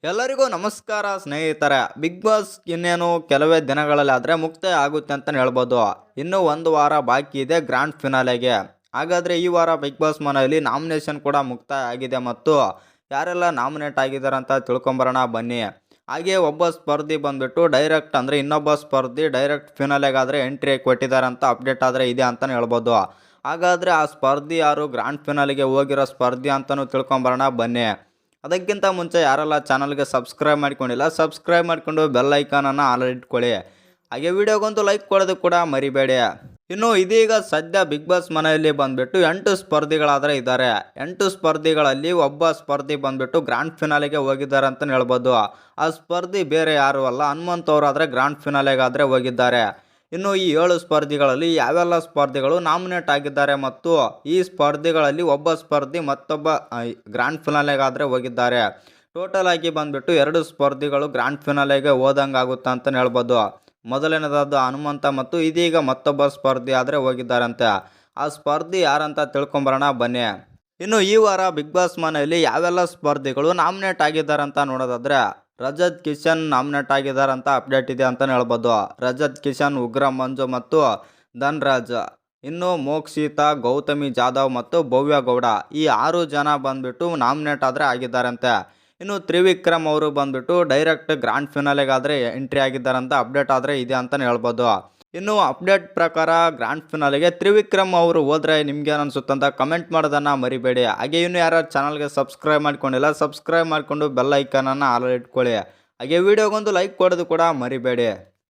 ಎಲ್ಲರಿಗೂ ನಮಸ್ಕಾರ ಸ್ನೇಹಿತರೆ. ಬಿಗ್ ಬಾಸ್ ಇನ್ನೇನು ಕೆಲವೇ ದಿನಗಳಲ್ಲಿ ಆದರೆ ಮುಕ್ತಾಯ ಆಗುತ್ತೆ ಅಂತಲೇ ಹೇಳ್ಬೋದು. ಇನ್ನೂ ಒಂದು ವಾರ ಬಾಕಿ ಇದೆ ಗ್ರ್ಯಾಂಡ್ ಫಿನಾಲೆಗೆ. ಹಾಗಾದರೆ ಈ ವಾರ ಬಿಗ್ ಬಾಸ್ ಮನೆಯಲ್ಲಿ ನಾಮಿನೇಷನ್ ಕೂಡ ಮುಕ್ತಾಯ ಆಗಿದೆ ಮತ್ತು ಯಾರೆಲ್ಲ ನಾಮಿನೇಟ್ ಆಗಿದ್ದಾರೆ ಅಂತ ತಿಳ್ಕೊಂಬರೋಣ ಬನ್ನಿ. ಹಾಗೆ ಒಬ್ಬ ಸ್ಪರ್ಧಿ ಬಂದುಬಿಟ್ಟು ಡೈರೆಕ್ಟ್ ಅಂದರೆ ಇನ್ನೊಬ್ಬ ಸ್ಪರ್ಧಿ ಡೈರೆಕ್ಟ್ ಫಿನಾಲೆಗಾದರೆ ಎಂಟ್ರಿ ಕೊಟ್ಟಿದ್ದಾರೆ ಅಂತ ಅಪ್ಡೇಟ್ ಆದರೆ ಇದೆ ಅಂತಲೇ ಹೇಳ್ಬೋದು. ಹಾಗಾದರೆ ಆ ಸ್ಪರ್ಧಿ ಯಾರು, ಗ್ರ್ಯಾಂಡ್ ಫಿನಾಲೆಗೆ ಹೋಗಿರೋ ಸ್ಪರ್ಧಿ ಅಂತಲೂ ತಿಳ್ಕೊಂಬರೋಣ ಬನ್ನಿ. ಅದಕ್ಕಿಂತ ಮುಂಚೆ ಯಾರೆಲ್ಲ ಚಾನಲ್ಗೆ ಸಬ್ಸ್ಕ್ರೈಬ್ ಮಾಡ್ಕೊಂಡಿಲ್ಲ, ಸಬ್ಸ್ಕ್ರೈಬ್ ಮಾಡಿಕೊಂಡು ಬೆಲ್ ಐಕಾನನ್ನು ಆಲ್ ಇಟ್ಕೊಳ್ಳಿ. ಹಾಗೆ ವಿಡಿಯೋಗೊಂದು ಲೈಕ್ ಕೊಡೋದು ಕೂಡ ಮರಿಬೇಡಿ. ಇನ್ನು ಇದೀಗ ಸದ್ಯ ಬಿಗ್ ಬಾಸ್ ಮನೆಯಲ್ಲಿ ಬಂದುಬಿಟ್ಟು 8 ಸ್ಪರ್ಧಿಗಳಾದರೆ ಇದ್ದಾರೆ. 8 ಸ್ಪರ್ಧಿಗಳಲ್ಲಿ ಒಬ್ಬ ಸ್ಪರ್ಧಿ ಬಂದುಬಿಟ್ಟು ಗ್ರ್ಯಾಂಡ್ ಫಿನಾಲೆಗೆ ಹೋಗಿದ್ದಾರೆ ಅಂತಲೇ ಹೇಳ್ಬೋದು. ಆ ಸ್ಪರ್ಧಿ ಬೇರೆ ಯಾರೂ ಅಲ್ಲ, ಹನುಮಂತ್ ಅವರಾದರೆ ಗ್ರ್ಯಾಂಡ್ ಫಿನಾಲೆಗಾದರೆ ಹೋಗಿದ್ದಾರೆ. ಇನ್ನು ಈ 7 ಸ್ಪರ್ಧಿಗಳಲ್ಲಿ ಯಾವೆಲ್ಲ ಸ್ಪರ್ಧಿಗಳು ನಾಮಿನೇಟ್ ಆಗಿದ್ದಾರೆ ಮತ್ತು ಈ ಸ್ಪರ್ಧಿಗಳಲ್ಲಿ ಒಬ್ಬ ಸ್ಪರ್ಧಿ ಮತ್ತೊಬ್ಬ ಗ್ರ್ಯಾಂಡ್ ಫಿನಾಲೆಗಾದರೆ ಹೋಗಿದ್ದಾರೆ. ಟೋಟಲ್ ಆಗಿ ಬಂದುಬಿಟ್ಟು 2 ಸ್ಪರ್ಧಿಗಳು ಗ್ರ್ಯಾಂಡ್ ಫಿನಾಲೆಗೆ ಹೋದಂಗೆ ಆಗುತ್ತೆ ಅಂತಲೇ ಹೇಳ್ಬೋದು. ಮೊದಲನೇದಾದ ಹನುಮಂತ ಮತ್ತು ಇದೀಗ ಮತ್ತೊಬ್ಬ ಸ್ಪರ್ಧಿ ಆದರೆ ಹೋಗಿದ್ದಾರಂತೆ. ಆ ಸ್ಪರ್ಧಿ ಯಾರಂತ ತಿಳ್ಕೊಂಬರೋಣ ಬನ್ನಿ. ಇನ್ನು ಈ ವಾರ ಬಿಗ್ ಬಾಸ್ ಮನೆಯಲ್ಲಿ ಯಾವೆಲ್ಲ ಸ್ಪರ್ಧಿಗಳು ನಾಮಿನೇಟ್ ಆಗಿದ್ದಾರೆ ಅಂತ ನೋಡೋದಾದರೆ ರಜತ್ ಕಿಶನ್ ನಾಮಿನೇಟ್ ಆಗಿದ್ದಾರೆ ಅಂತ ಅಪ್ಡೇಟ್ ಇದೆ ಅಂತಲೇ ಹೇಳ್ಬೋದು. ರಜತ್ ಕಿಶನ್, ಉಗ್ರ ಮಂಜು ಮತ್ತು ಧನ್ರಾಜ್, ಇನ್ನು ಮೋಕ್ಷಿತಾ, ಗೌತಮಿ ಜಾಧವ್ ಮತ್ತು ಭವ್ಯ ಗೌಡ, ಈ 6 ಜನ ಬಂದುಬಿಟ್ಟು ನಾಮಿನೇಟ್ ಆದರೆ ಆಗಿದ್ದಾರಂತೆ. ಇನ್ನು ತ್ರಿವಿಕ್ರಮ್ ಅವರು ಬಂದುಬಿಟ್ಟು ಡೈರೆಕ್ಟ್ ಗ್ರ್ಯಾಂಡ್ ಫಿನಾಲೆಗಾದರೆ ಎಂಟ್ರಿ ಆಗಿದ್ದಾರಂತ ಅಪ್ಡೇಟ್ ಆದರೆ ಇದೆ ಅಂತಲೇ ಹೇಳ್ಬೋದು. ಇನ್ನು ಅಪ್ಡೇಟ್ ಪ್ರಕಾರ ಗ್ರ್ಯಾಂಡ್ ಫಿನಾಲೆಗೆ ತ್ರಿವಿಕ್ರಮ್ ಅವರು ಹೋದರೆ ನಿಮ್ಗೇನು ಅನಿಸುತ್ತೆ ಅಂತ ಕಮೆಂಟ್ ಮಾಡೋದನ್ನು ಮರಿಬೇಡಿ. ಹಾಗೆ ಇನ್ನು ಯಾರು ಚಾನಲ್ಗೆ ಸಬ್ಸ್ಕ್ರೈಬ್ ಮಾಡ್ಕೊಂಡಿಲ್ಲ, ಸಬ್ಸ್ಕ್ರೈಬ್ ಮಾಡಿಕೊಂಡು ಬೆಲ್ ಐಕಾನನ್ನು ಆಲ್ ಇಟ್ಕೊಳ್ಳಿ. ಹಾಗೆ ವಿಡಿಯೋಗೊಂದು ಲೈಕ್ ಕೊಡೋದು ಕೂಡ ಮರಿಬೇಡಿ.